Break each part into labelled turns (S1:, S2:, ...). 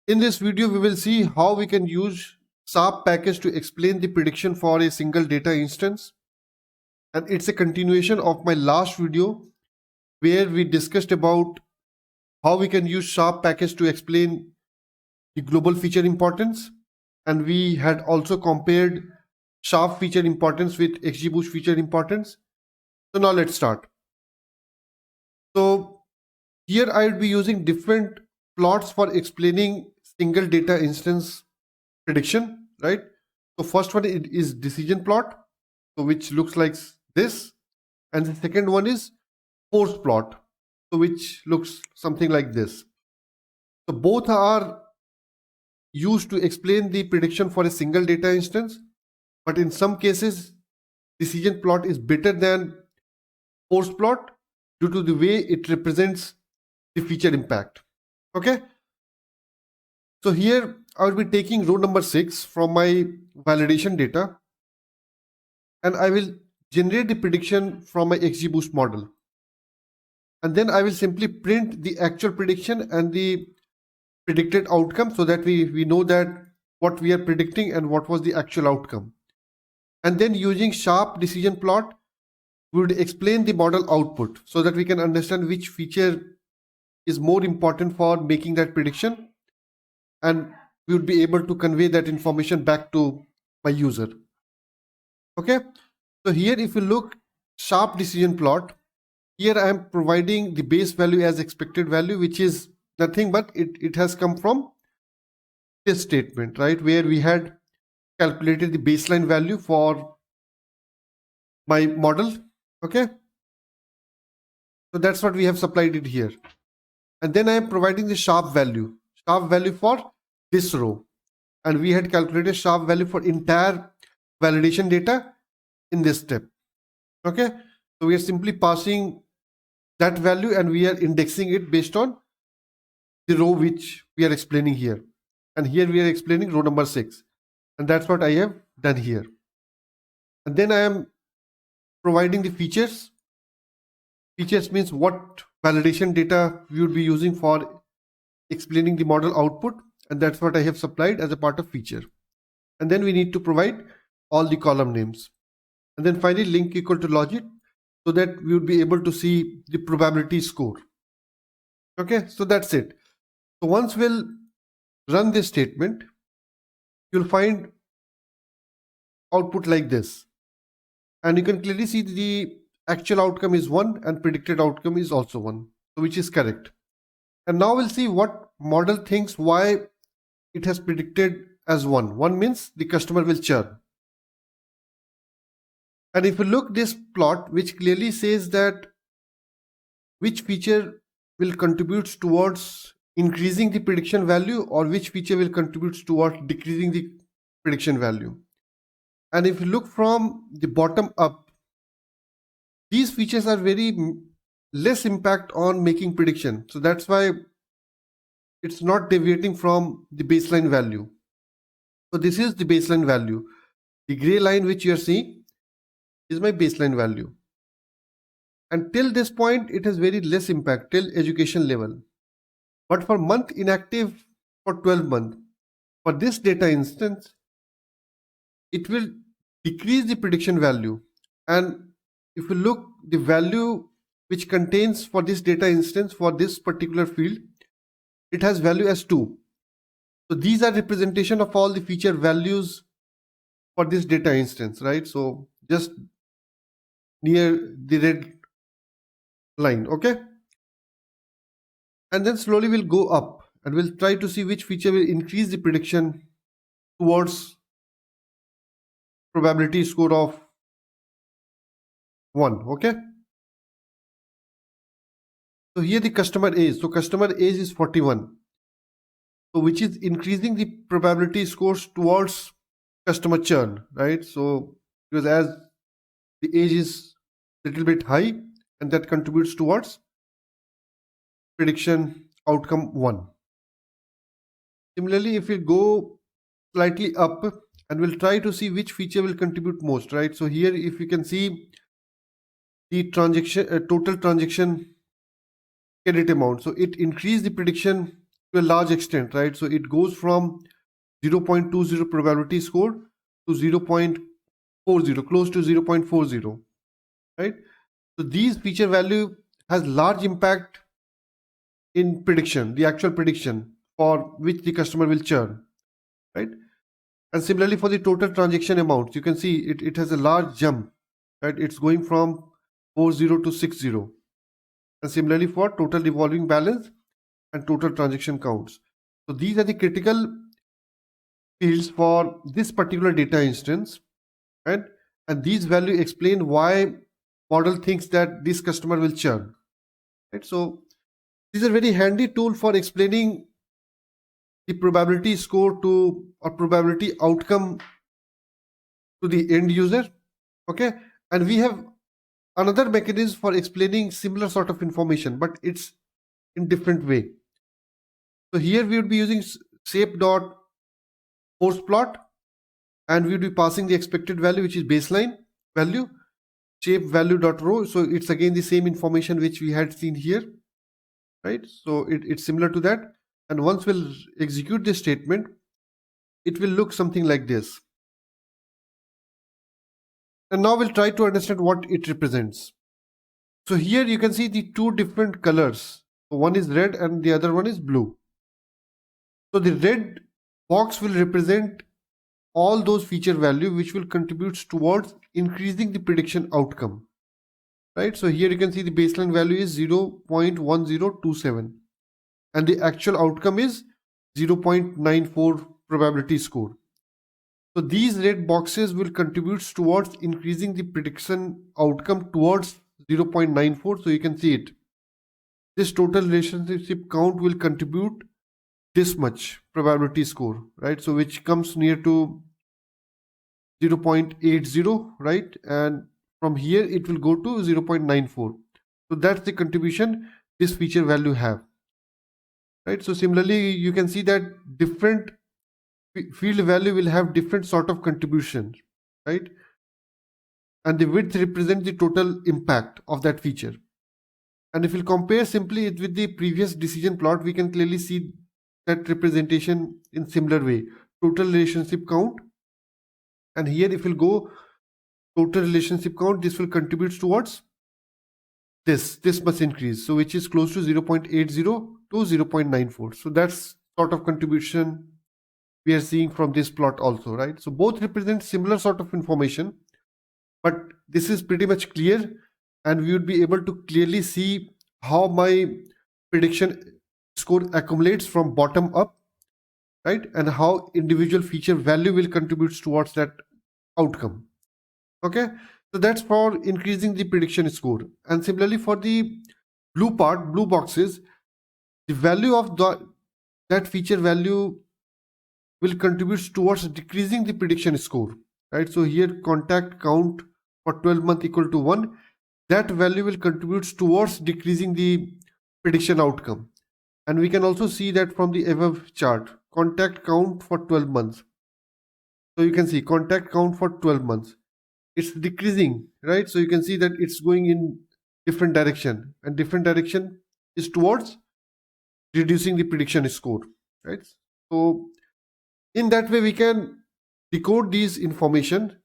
S1: In this video, we will see how we can use SAP package to explain the prediction for a single data instance. And it's a continuation of my last video where we discussed about how we can use SAP package to explain the global feature importance. And we had also compared SAP feature importance with XGBoost feature importance. So now let's start. So here I will be using different plots for explaining single data instance prediction, right? So first one is decision plot, so which looks like this, and the second one is force plot, so which looks something like this. So both are used to explain the prediction for a single data instance, but in some cases decision plot is better than force plot due to the way it represents the feature impact. Okay, so here I will be taking row number 6 from my validation data, and I will generate the prediction from my XGBoost model. And then I will simply print the actual prediction and the predicted outcome so that we know that what we are predicting and what was the actual outcome. And then using sharp decision plot, we would explain the model output so that we can understand which feature is more important for making that prediction, and we would be able to convey that information back to my user. Okay, so here if you look sharp decision plot, here I am providing the base value as expected value, which is nothing but it has come from this statement, right, where we had calculated the baseline value for my model. Okay, so that's what we have supplied it here. And then I am providing the sharp value for this row, and we had calculated sharp value for entire validation data in this step. Okay, so we are simply passing that value and we are indexing it based on the row which we are explaining here. And here we are explaining row number 6, and that's what I have done here. And then I am providing the features. Features means what validation data we would be using for explaining the model output, and that's what I have supplied as a part of feature. And then we need to provide all the column names, and then finally link equal to logit so that we would be able to see the probability score. Okay, so that's it. So once we'll run this statement, you'll find output like this, and you can clearly see the actual outcome is 1 and predicted outcome is also 1, so which is correct. And now we'll see what model thinks why it has predicted as 1. 1 means the customer will churn. And if you look this plot, which clearly says that which feature will contribute towards increasing the prediction value or which feature will contribute towards decreasing the prediction value. And if you look from the bottom up, these features are very less impact on making prediction. So that's why it's not deviating from the baseline value. So this is the baseline value. The gray line which you are seeing is my baseline value. And till this point, it has very less impact till education level. But for month inactive for 12 months, for this data instance, it will decrease the prediction value. And if you look the value which contains for this data instance for this particular field, it has value as 2. So these are representation of all the feature values for this data instance, right? So just near the red line. Okay, and then slowly we'll go up and we'll try to see which feature will increase the prediction towards probability score of 1. Okay, so here the customer age, so customer age is 41, so which is increasing the probability scores towards customer churn, right? So because as the age is little bit high, and that contributes towards prediction outcome 1. Similarly, if we go slightly up and we'll try to see which feature will contribute most, right? So here if you can see the transaction total transaction credit amount, so it increased the prediction to a large extent, right? So it goes from 0.20 probability score to 0.40, close to 0.40, right? So these feature value has large impact in prediction, the actual prediction for which the customer will churn, right? And similarly for the total transaction amount, you can see it has a large jump, right? It's going from 40 to 60. And similarly for total revolving balance and total transaction counts. So these are the critical fields for this particular data instance, right? And these values explain why model thinks that this customer will churn, right? So these are very handy tool for explaining the probability score to or probability outcome to the end user. Okay, and we have another mechanism for explaining similar sort of information, but it's in different way. So here we would be using shape dot force plot, and we would be passing the expected value, which is baseline value, shape value dot row. So it's again the same information which we had seen here, right? So it's similar to that. And once we'll execute this statement, it will look something like this. And now we'll try to understand what it represents. So here you can see the two different colors. So one is red and the other one is blue. So the red box will represent all those feature value which will contribute towards increasing the prediction outcome, right? So here you can see the baseline value is 0.1027 and the actual outcome is 0.94 probability score. So these red boxes will contribute towards increasing the prediction outcome towards 0.94. So you can see it. This total relationship count will contribute this much probability score, right? So which comes near to 0.80, right? And from here it will go to 0.94. So that's the contribution this feature value have, right? So similarly, you can see that different field value will have different sort of contribution, right? And the width represents the total impact of that feature. And if we'll compare simply it with the previous decision plot, we can clearly see that representation in similar way. Total relationship count. And here if we'll go total relationship count, this will contribute towards this must increase. So which is close to 0.80 to 0.94. So that's sort of contribution we are seeing from this plot also, right? So both represent similar sort of information, but this is pretty much clear and we would be able to clearly see how my prediction score accumulates from bottom up, right? And how individual feature value will contribute towards that outcome. Okay, so that's for increasing the prediction score. And similarly for the blue boxes, the value of that feature value will contribute towards decreasing the prediction score, right? So here contact count for 12 month equal to 1, that value will contribute towards decreasing the prediction outcome. And we can also see that from the above chart, contact count for 12 months. So you can see contact count for 12 months. It's decreasing, right? So you can see that it's going in different direction, and different direction is towards reducing the prediction score, right? So in that way, we can decode these information,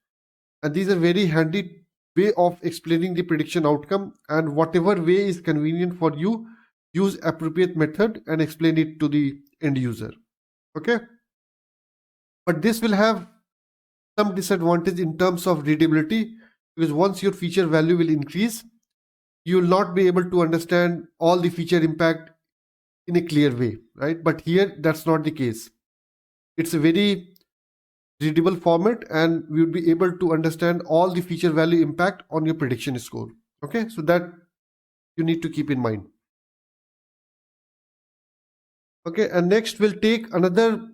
S1: and these are very handy way of explaining the prediction outcome. And whatever way is convenient for you, use appropriate method and explain it to the end user. Okay, but this will have some disadvantage in terms of readability, because once your feature value will increase, you will not be able to understand all the feature impact in a clear way, right? But here that's not the case. It's a very readable format and we would be able to understand all the feature value impact on your prediction score. Okay, so that you need to keep in mind. Okay, and next we'll take another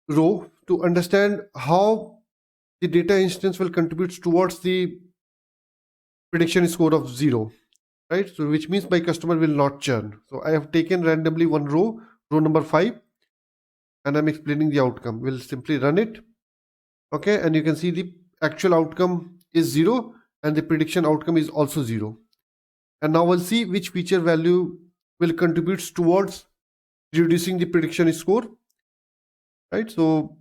S1: row to understand how the data instance will contribute towards the prediction score of 0, right? So which means my customer will not churn. So I have taken randomly one row number 5, and I'm explaining the outcome. We'll simply run it. Okay, and you can see the actual outcome is 0 and the prediction outcome is also 0. And now we'll see which feature value will contribute towards reducing the prediction score, right? So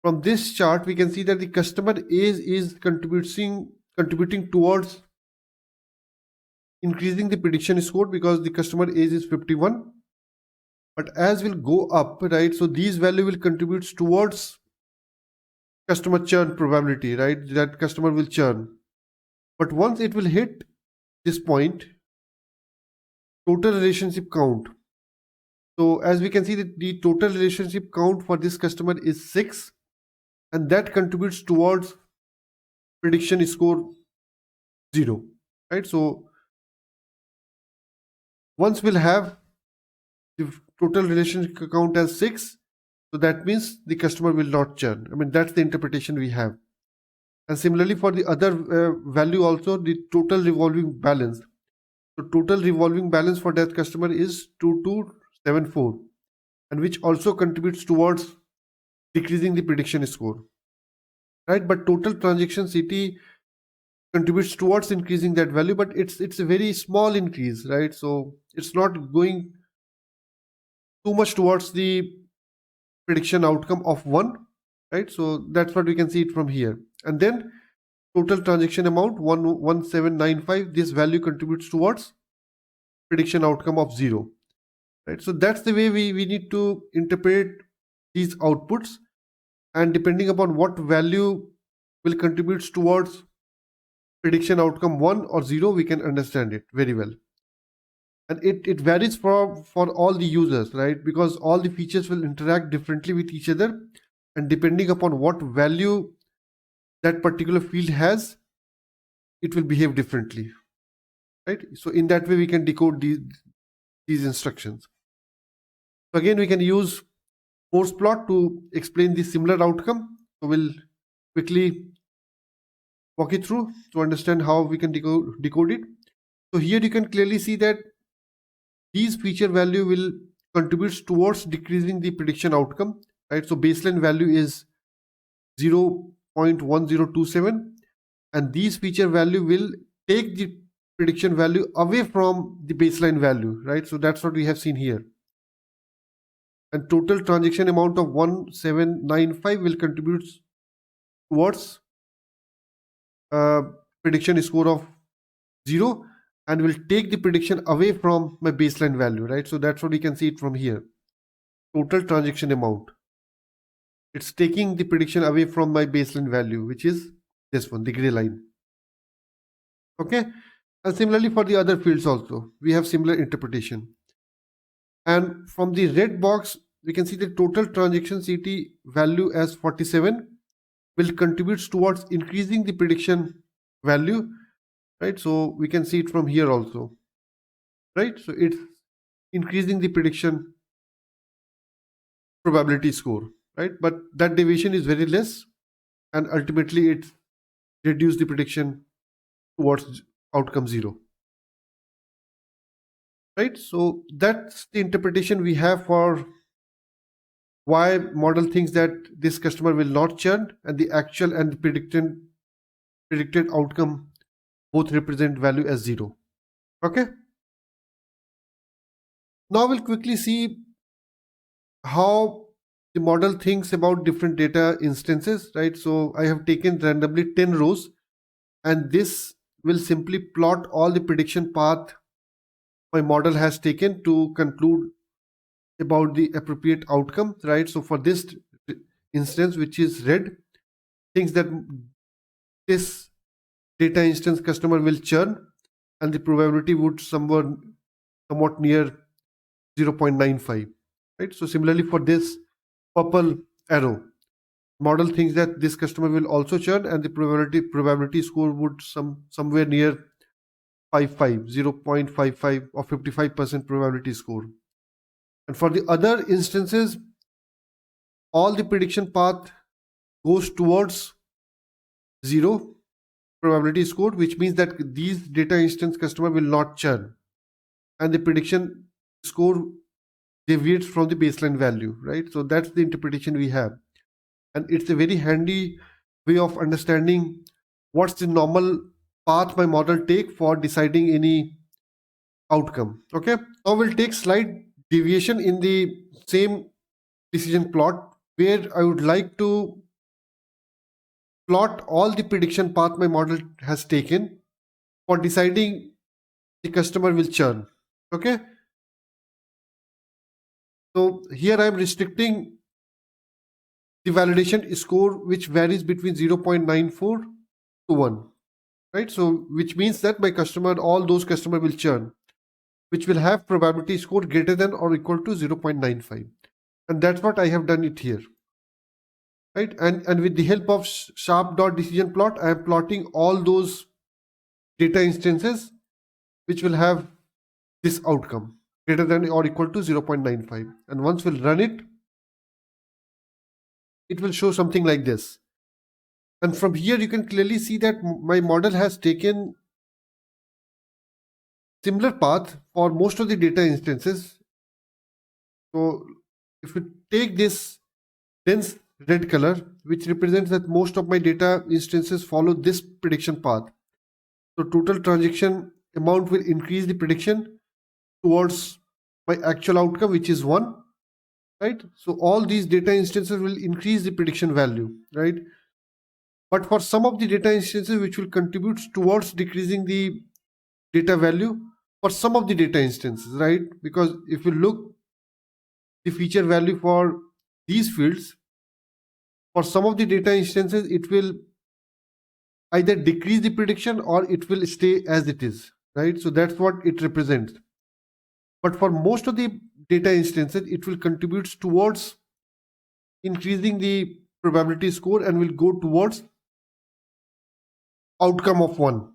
S1: from this chart, we can see that the customer age is contributing towards increasing the prediction score because the customer age is 51. But as will go up, right? So these value will contribute towards customer churn probability, right? That customer will churn. But once it will hit this point, total relationship count. So as we can see that the total relationship count for this customer is 6, and that contributes towards prediction score 0, right? So once we'll have the total relationship count as 6, so that means the customer will not churn. I mean, that's the interpretation we have. And similarly for the other value also, the total revolving balance. So total revolving balance for that customer is 2274, and which also contributes towards decreasing the prediction score, right? But total transaction CT contributes towards increasing that value, but it's a very small increase, right? So it's not going too much towards the prediction outcome of 1, right? So that's what we can see it from here. And then total transaction amount 11795, this value contributes towards prediction outcome of 0, right? So that's the way we need to interpret these outputs, and depending upon what value will contribute towards prediction outcome 1 or 0, we can understand it very well. And it varies for all the users, right? Because all the features will interact differently with each other, and depending upon what value that particular field has, it will behave differently, right? So in that way we can decode these instructions. So again, we can use force plot to explain the similar outcome. So we'll quickly walk it through to understand how we can decode it. So here you can clearly see that these feature value will contribute towards decreasing the prediction outcome, right? So baseline value is 0.1027, and these feature value will take the prediction value away from the baseline value, right? So that's what we have seen here. And total transaction amount of 1795 will contribute towards prediction score of 0, and will take the prediction away from my baseline value, right? So that's what we can see it from here. Total transaction amount, it's taking the prediction away from my baseline value, which is this one, the gray line. Okay. And similarly for the other fields also, we have similar interpretation. And from the red box, we can see the total transaction CT value as 47 will contribute towards increasing the prediction value, right? So we can see it from here also, right? So it's increasing the prediction probability score, right? But that deviation is very less, and ultimately it reduces the prediction towards outcome 0, right? So that's the interpretation we have for why model thinks that this customer will not churn, and the actual and the predicted outcome both represent value as 0. Okay. Now we'll quickly see how the model thinks about different data instances, right? So I have taken randomly 10 rows, and this will simply plot all the prediction path my model has taken to conclude about the appropriate outcome, right? So for this instance, which is red, thinks that this data instance customer will churn, and the probability would somewhat near 0.95, right? So similarly for this purple arrow, model thinks that this customer will also churn, and the probability score would somewhere near 0.55 or 55% probability score. And for the other instances, all the prediction path goes towards 0 probability score, which means that these data instance customer will not churn, and the prediction score deviates from the baseline value, right? So that's the interpretation we have, and it's a very handy way of understanding what's the normal path my model take for deciding any outcome. Okay, now we'll take slide deviation in the same decision plot where I would like to plot all the prediction path my model has taken for deciding the customer will churn. Okay. So here I am restricting the validation score, which varies between 0.94 to 1. Right. So which means that my customer, all those customer will churn, which will have probability score greater than or equal to 0.95. And that's what I have done it here. Right. And with the help of sharp dot decision plot, I am plotting all those data instances which will have this outcome greater than or equal to 0.95. And once we'll run it, it will show something like this. And from here, you can clearly see that my model has taken similar path for most of the data instances. So if we take this dense red color, which represents that most of my data instances follow this prediction path. So total transaction amount will increase the prediction towards my actual outcome, which is 1. Right? So all these data instances will increase the prediction value, right? But for some of the data instances which will contribute towards decreasing the data value for some of the data instances, right? Because if you look the feature value for these fields, for some of the data instances, it will either decrease the prediction or it will stay as it is, right? So that's what it represents. But for most of the data instances, it will contribute towards increasing the probability score and will go towards outcome of 1.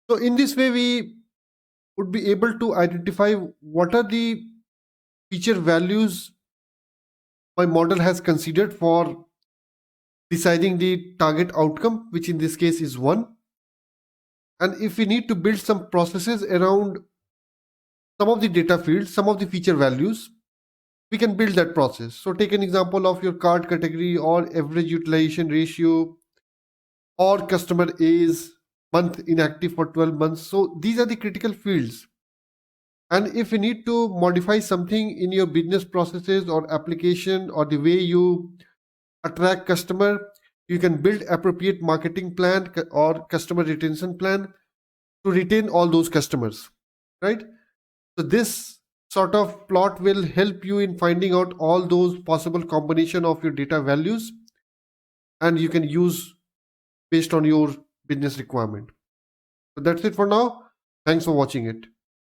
S1: So in this way, we would be able to identify what are the feature values my model has considered for deciding the target outcome, which in this case is 1. And if we need to build some processes around some of the data fields, some of the feature values, we can build that process. So take an example of your card category or average utilization ratio or customer is month inactive for 12 months. So these are the critical fields. And if you need to modify something in your business processes or application or the way you attract customer, you can build appropriate marketing plan or customer retention plan to retain all those customers, right? So this sort of plot will help you in finding out all those possible combination of your data values, and you can use based on your business requirement. So that's it for now. Thanks for watching it.